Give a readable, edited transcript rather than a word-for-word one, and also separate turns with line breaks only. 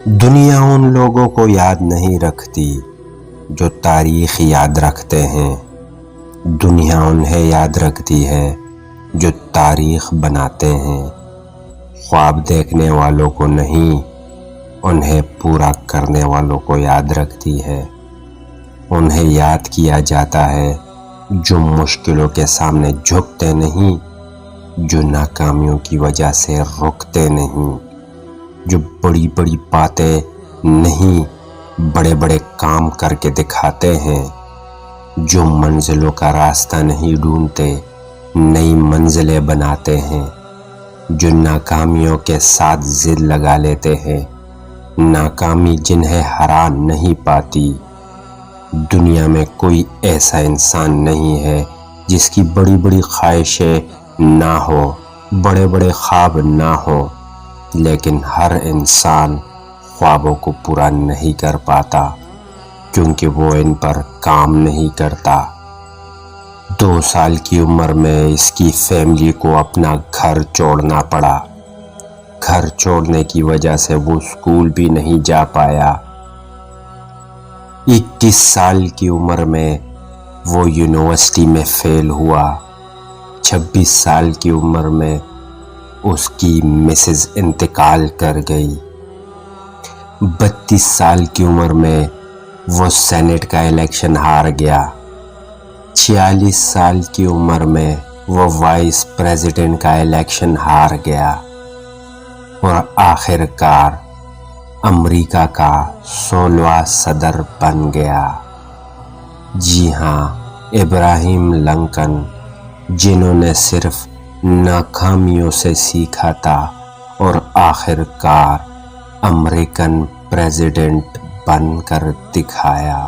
دنیا ان لوگوں کو یاد نہیں رکھتی جو تاریخ یاد رکھتے ہیں۔ دنیا انہیں یاد رکھتی ہے جو تاریخ بناتے ہیں۔ خواب دیکھنے والوں کو نہیں، انہیں پورا کرنے والوں کو یاد رکھتی ہے۔ انہیں یاد کیا جاتا ہے جو مشکلوں کے سامنے جھکتے نہیں، جو ناکامیوں کی وجہ سے رکتے نہیں، جو بڑی بڑی باتیں نہیں بڑے بڑے کام کر کے دکھاتے ہیں، جو منزلوں کا راستہ نہیں ڈھونڈتے نئی منزلیں بناتے ہیں، جو ناکامیوں کے ساتھ ضد لگا لیتے ہیں، ناکامی جنہیں ہرا نہیں پاتی۔ دنیا میں کوئی ایسا انسان نہیں ہے جس کی بڑی بڑی خواہشیں نہ ہو، بڑے بڑے خواب نہ ہو، لیکن ہر انسان خوابوں کو پورا نہیں کر پاتا کیونکہ وہ ان پر کام نہیں کرتا۔ 2 سال کی عمر میں اس کی فیملی کو اپنا گھر چھوڑنا پڑا۔ گھر چھوڑنے کی وجہ سے وہ اسکول بھی نہیں جا پایا۔ 21 سال کی عمر میں وہ یونیورسٹی میں فیل ہوا۔ 26 سال کی عمر میں اس کی مسز انتقال کر گئی۔ 32 سال کی عمر میں وہ سینٹ کا الیکشن ہار گیا۔ 46 سال کی عمر میں وہ وائس پریزیڈنٹ کا الیکشن ہار گیا اور آخر کار امریکہ کا 16واں صدر بن گیا۔ جی ہاں، ابراہیم لنکن، جنہوں نے صرف ناکامیوں سے سیکھا تھا اور آخر کار امریکن پریزیڈنٹ بن کر دکھایا۔